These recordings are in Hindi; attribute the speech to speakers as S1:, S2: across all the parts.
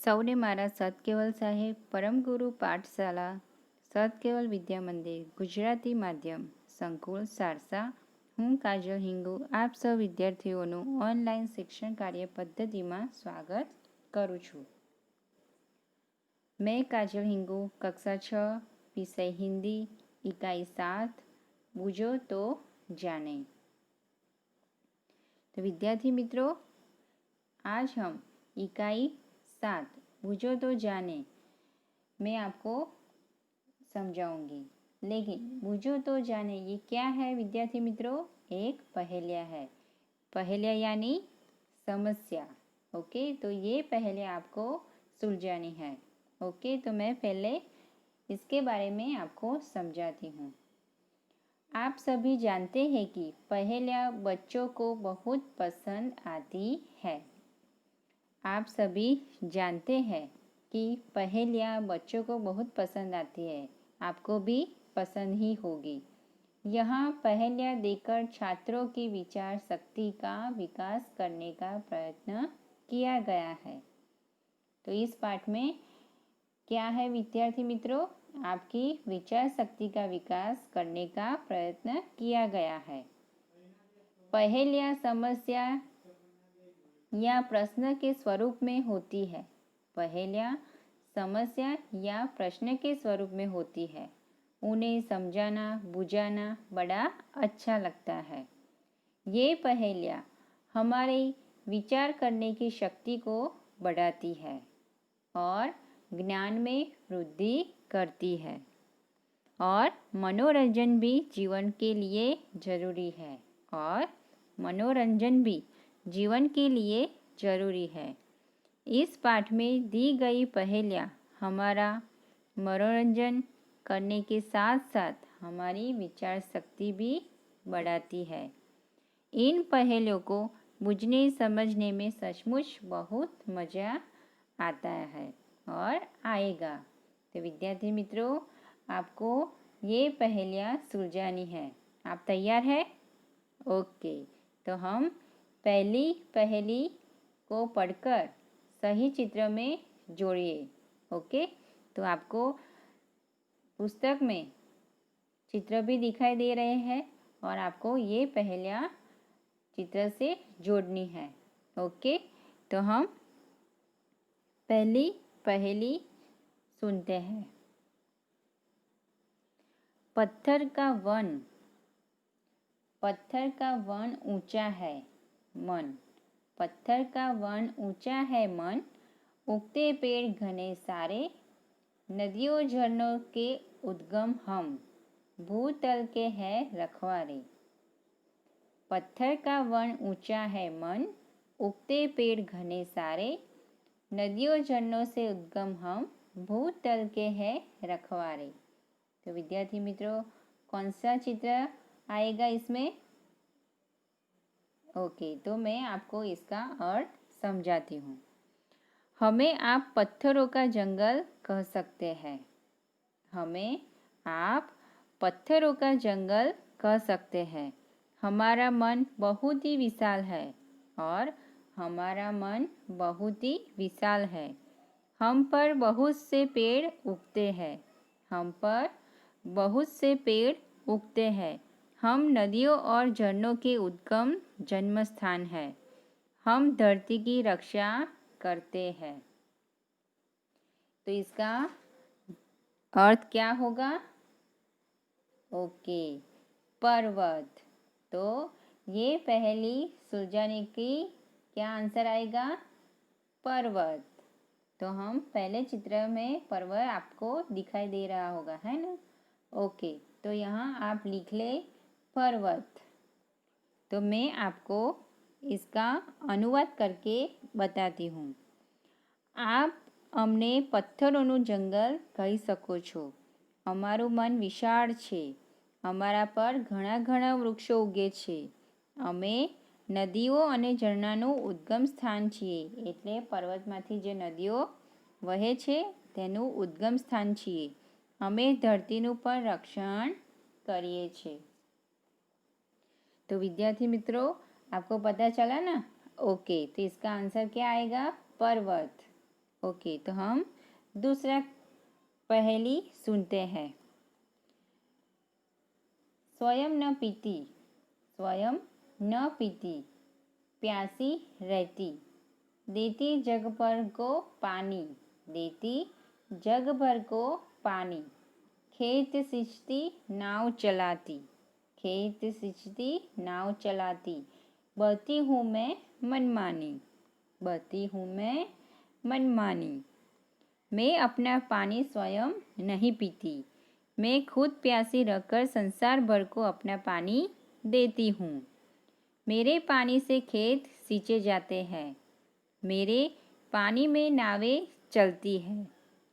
S1: સૌને મારા સતકેવલ સાહેબ પરમગુરુ પાઠશાલા સતકેવલ વિદ્યા મંદિર ગુજરાતી માધ્યમ સંકુલ સારસા, હું કાજલ હિંગુ આપ સૌ વિદ્યાર્થીઓનું ઓનલાઈન શિક્ષણ કાર્ય પદ્ધતિમાં સ્વાગત કરું છું। मैं काजल हिंगू कक्षा 6 विषय हिंदी इकाई 7 बूझो तो जाने। तो विद्यार्थी मित्रों, आज हम इकाई 7 बूझो तो जाने मैं आपको समझाऊंगी। लेकिन बूझो तो जाने ये क्या है विद्यार्थी मित्रों? एक पहेलिया है। पहेलिया यानी समस्या। ओके, तो ये पहले आपको सुलझानी है। ओके, तो मैं पहले इसके बारे में आपको समझाती हूँ। आप सभी जानते हैं कि पहेलियाँ बच्चों को बहुत पसंद आती है। आप सभी जानते हैं कि पहेलियाँ बच्चों को बहुत पसंद आती है, आपको भी पसंद ही होगी। यहाँ पहेलियाँ देकर छात्रों की विचार शक्ति का विकास करने का प्रयत्न किया गया है। तो इस पाठ में क्या है विद्यार्थी मित्रों? आपकी विचार शक्ति का विकास करने का प्रयत्न किया गया है। पहेलियाँ समस्या या प्रश्न के स्वरूप में होती है। पहेलियाँ समस्या या प्रश्न के स्वरूप में होती है। उन्हें समझाना बुझाना बड़ा अच्छा लगता है। ये पहेलियाँ हमारी विचार करने की शक्ति को बढ़ाती है और ज्ञान में वृद्धि करती है और मनोरंजन भी जीवन के लिए जरूरी है। और मनोरंजन भी जीवन के लिए जरूरी है। इस पाठ में दी गई पहेलियाँ हमारा मनोरंजन करने के साथ साथ हमारी विचार शक्ति भी बढ़ाती है। इन पहेलियों को बुझने समझने में सचमुच बहुत मज़ा आता है और आएगा। तो विद्यार्थी मित्रों, आपको ये पहेलियाँ सुलझानी है। आप तैयार हैं? ओके, तो हम पहली पहेली को पढ़कर सही चित्र में जोड़िए। ओके, तो आपको पुस्तक में चित्र भी दिखाई दे रहे हैं और आपको ये पहेलियाँ चित्र से जोड़नी है। ओके, तो हम पहली पहेली सुनते हैं। पत्थर का वन ऊंचा है मन। पत्थर का वन ऊंचा है मन, उगते पेड़ घने सारे, नदियों झरनों के उद्गम हम, भूतल के है रखवारे। पत्थर का वन ऊंचा है मन, उगते पेड़ घने सारे, नदियों झरनों से उद्गम हम, भूतल के है रखवारे। तो विद्यार्थी मित्रों, कौन सा चित्र आएगा इसमें? ओके, तो मैं आपको इसका अर्थ समझाती हूँ। हमें आप पत्थरों का जंगल कह सकते हैं। हमें आप पत्थरों का जंगल कह सकते हैं। हमारा मन बहुत ही विशाल है और हमारा मन बहुत ही विशाल है। हम पर बहुत से पेड़ उगते हैं। हम पर बहुत से पेड़ उगते हैं। हम नदियों और झरनों के उद्गम जन्म स्थान है। हम धरती की रक्षा करते हैं। तो इसका अर्थ क्या होगा? ओके, पर्वत। तो ये पहली सुलझाने की क्या आंसर आएगा? पर्वत। तो हम पहले चित्र में पर्वत आपको दिखाई दे रहा होगा, है ना? ओके, तो यहाँ आप लिख ले पर्वत। तो मैं आपको इसका अनुवाद करके बताती हूँ। आप અમને પથ્થરોનું જંગલ કહી શકો છો। અમારું મન વિશાળ છે। અમારા પર ઘણા વૃક્ષો ઉગે છે। અમે નદીઓ અને ઝરણાનું ઉદ્ગમ સ્થાન છીએ, એટલે પર્વતમાંથી જે નદીઓ વહે છે તેનું ઉદ્ગમ સ્થાન છીએ। અમે ધરતીનું પણ રક્ષણ કરીએ છીએ। तो विद्यार्थी मित्रों, आपको पता चला ना? ओके, तो इसका आंसर क्या आएगा? पर्वत। ओके, तो हम दूसरा पहेली सुनते हैं। स्वयं न पीती, स्वयं न पीती, प्यासी रहती, देती जग भर को पानी, देती जग भर को पानी, खेत सींचती नाव चलाती, खेत सींचती नाव चलाती, बहती हूँ मैं मनमानी, बहती हूँ मैं मनमानी। मैं अपना पानी स्वयं नहीं पीती, मैं खुद प्यासी रहकर संसार भर को अपना पानी देती हूँ। मेरे पानी से खेत सींचे जाते हैं, मेरे पानी में नावें चलती हैं,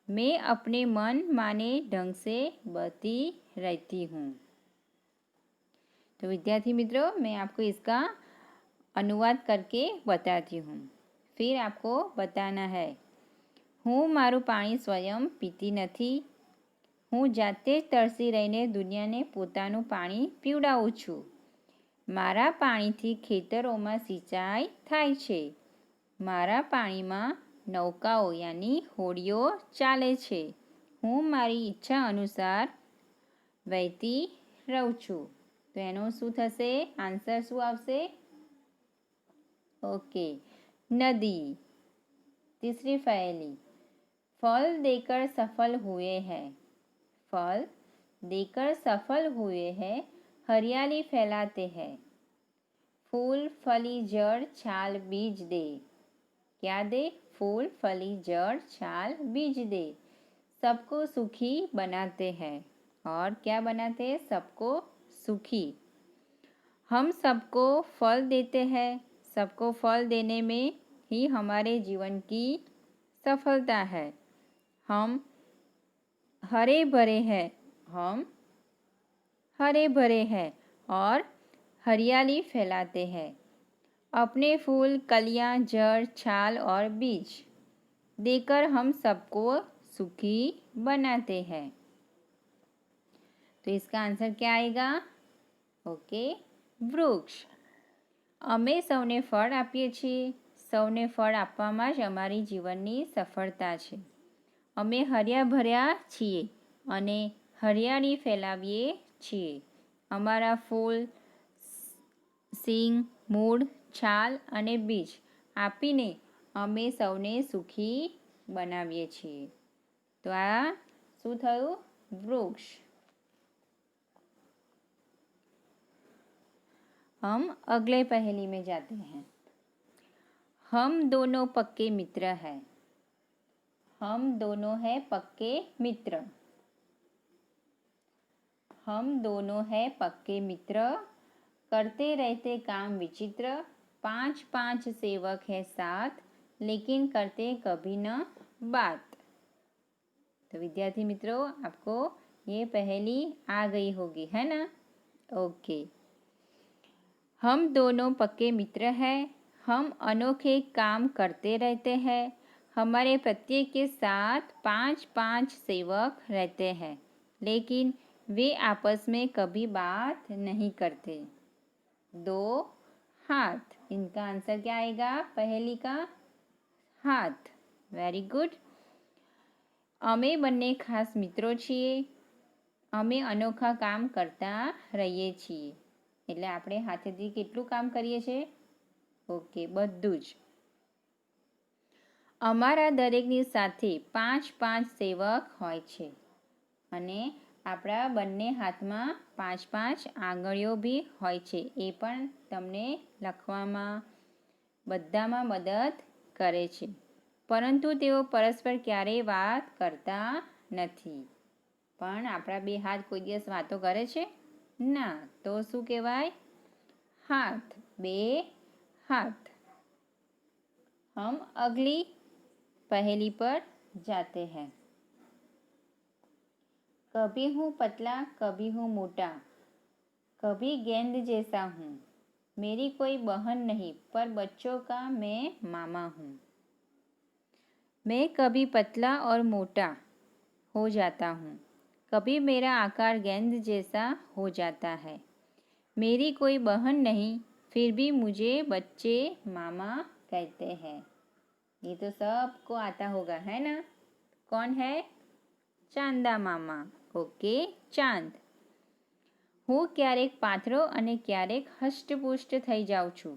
S1: मैं अपने मन माने ढंग से बहती रहती हूँ। तो विद्यार्थी मित्रों, मैं आपको इसका अनुवाद करके बताती हूँ, फिर आपको बताना है। હું મારું પાણી સ્વયં પીતી નથી, હું જાતે જ તરસી રહીને દુનિયાને પોતાનું પાણી પીવડાવું છું। મારા પાણીથી ખેતરોમાં સિંચાઈ થાય છે, મારા પાણીમાં નૌકાઓ યાની હોડીઓ ચાલે છે, હું મારી ઈચ્છા અનુસાર વહેતી રહું છું। તો એનું શું થશે? આન્સર શું આવશે? ઓકે, નદી। तीसरी पहेली, फल देकर सफल हुए हैं, फल देकर सफल हुए हैं, हरियाली फैलाते हैं, फूल फली जड़ छाल बीज दे, क्या दे? फूल फली जड़ छाल बीज दे, सबको सुखी बनाते हैं, और क्या बनाते हैं? सबको सुखी। हम सबको फल देते हैं, सबको फल देने में ही हमारे जीवन की सफलता है। हम हरे भरे हैं, हम हरे भरे हैं और हरियाली फैलाते हैं, अपने फूल कलियां जड़ छाल और बीज देकर हम सबको सुखी बनाते हैं। तो इसका आंसर क्या आएगा? ओके, વૃક્ષ। અમે સૌને ફળ આપીએ છીએ, સૌને ફળ આપવામાં જ અમારી જીવનની સફળતા છે। અમે હર્યા ભર્યા છીએ અને હરિયાળી ફેલાવીએ છીએ। અમારા ફૂલ, सींग, મૂળ, છાલ અને બીજ આપીને અમે સૌને સુખી બનાવીએ છીએ। તો આ શું થયું? વૃક્ષ। हम अगले पहेली में जाते हैं। हम दोनों पक्के मित्र हैं, हम दोनों हैं पक्के मित्र, हम दोनों हैं पक्के मित्र, करते रहते काम विचित्र, 5-5 सेवक है साथ, लेकिन करते कभी न बात। तो विद्यार्थी मित्रों, आपको ये पहेली आ गई होगी, है ना? ओके। हम दोनों पक्के मित्र हैं, हम अनोखे काम करते रहते हैं, हमारे प्रत्येक के साथ 5-5 सेवक रहते हैं, लेकिन वे आपस में कभी बात नहीं करते। 2 हाथ। इनका आंसर क्या आएगा पहेली का? हाथ। Very good. અમે બંને ખાસ મિત્રો છીએ, અમે અનોખા કામ કરતા રહીએ છીએ। એટલે આપણે હાથેથી કેટલું કામ કરીએ છીએ? ઓકે, બધું જ। અમારા દરેકની સાથે 5-5 સેવક હોય છે અને આપણા બંને હાથમાં 5-5 આંગળીઓ બી હોય છે। એ પણ તમને લખવામાં બધામાં મદદ કરે છે, પરંતુ તેઓ પરસ્પર ક્યારેય વાત કરતા નથી। પણ આપણા બે હાથ કોઈ દિવસ વાતો કરે છે? ના। તો શું કહેવાય? हाथ। 2 हाथ। हम अगली पहेली पर जाते हैं। कभी हूँ पतला कभी हूँ मोटा, कभी गेंद जैसा हूँ, मेरी कोई बहन नहीं पर बच्चों का मैं मामा हूँ। मैं कभी पतला और मोटा हो जाता हूँ, कभी मेरा आकार गेंद जैसा हो जाता है, मेरी कोई बहन नहीं फिर भी मुझे बच्चे मामा कहते हैं। ये तो सबको आता होगा, है ना? कौन है? ચાંદા મામા. ઓકે, ચાંદ. હું ક્યારેક પાતળો અને ક્યારેક હષ્ટપુષ્ટ થઈ જાઉં છું.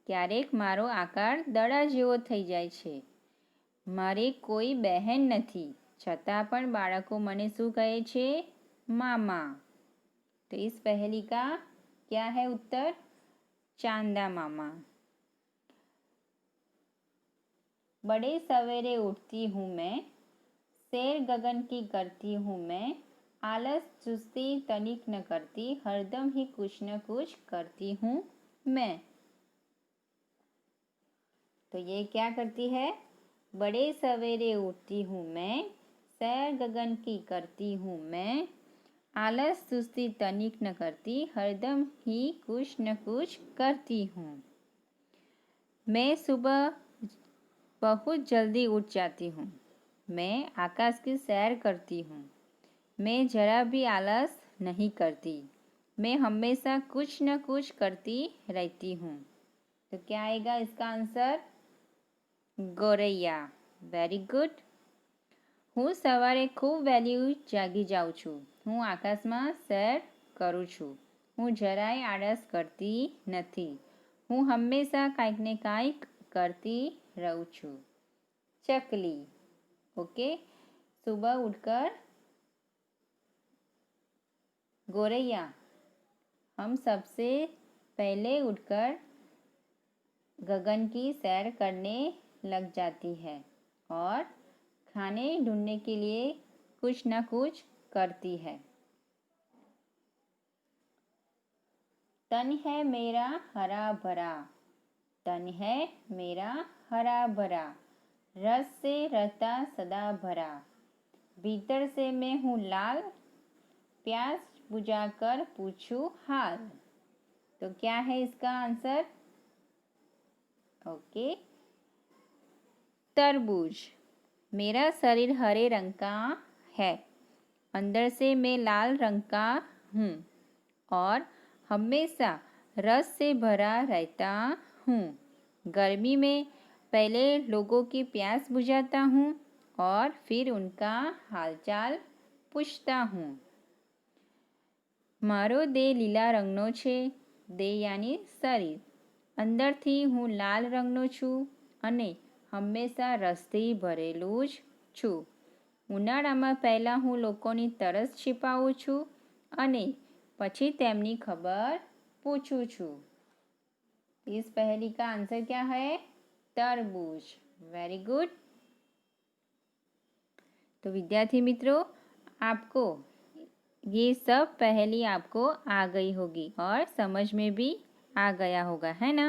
S1: ક્યારેક મારો આકાર દડા જેવો થઈ જાય છે. મારે કોઈ બહેન નથી, છતાં પણ બાળકો મને શું કહે છે? મામા. तो इस पहेली का क्या है उत्तर? चांदा मामा. बड़े सवेरे उठती हूँ मैं, सैर गगन की करती हूँ मैं, आलस चुस्ती तनिक न करती, हरदम ही कुछ न कुछ करती हूँ मैं. तो ये क्या करती है? बड़े सवेरे उठती हूँ मैं, सैर गगन की करती हूँ मैं, आलस सुस्ती तनिक न करती, हरदम ही कुछ न कुछ करती हूँ. मैं सुबह बहुत जल्दी उठ जाती हूँ. मैं आकाश की सैर करती हूँ. मैं जरा भी आलस नहीं करती. मैं हमेशा कुछ न कुछ करती रहती हूँ. तो क्या आएगा इसका आंसर? ગોરૈયા. Very good. હું સવારે ખૂબ વહેલી જાગી જાઉં છું. હું આકાશમાં સૈર કરું છું. હું જરાય આળસ કરતી નથી. હું હંમેશા કાંઈક ને કાંઈક કરતી રહું છું. ચકલી. ओके, सुबह उठकर गौरैया हम सबसे पहले उठकर गगन की सैर करने लग जाती है और खाने ढूंढने के लिए कुछ न कुछ करती है. तन है मेरा हरा भरा, तन है मेरा हरा भरा, रस से रहता सदा भरा, भीतर से मैं हूँ लाल, प्यास बुझाकर पूछूं हाल. तो क्या है इसका आंसर? ओके, तरबूज. मेरा शरीर हरे रंग का है, अंदर से मैं लाल रंग का हूँ और हमेशा रस से भरा रहता हूँ. गर्मी में पहले लोगों की प्यास बुझाता हूँ और फिर उनका हालचाल पूछता हूँ. મારો દેહ લીલા રંગનો છે. દેહ યાની શરીર. અંદરથી હું લાલ રંગનો છું અને હંમેશા રસથી ભરેલું જ છું. ઉનાળામાં પહેલાં હું લોકોની તરસ છીપાવું છું અને પછી તેમની ખબર પૂછું છું. इस पहेली का आंसर क्या है? तरबूज. Very good. तो विद्यार्थी मित्रों, आपको ये सब पहेली आपको आ गई होगी और समझ में भी आ गया होगा, है ना?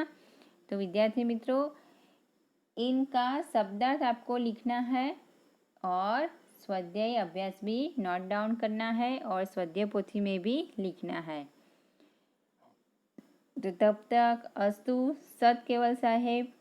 S1: तो विद्यार्थी मित्रों, इनका शब्दार्थ आपको लिखना है और स्वाध्याय अभ्यास भी नोट डाउन करना है और स्वाध्याय पोथी में भी लिखना है. तो तब तक अस्तु. सत केवल साहेब.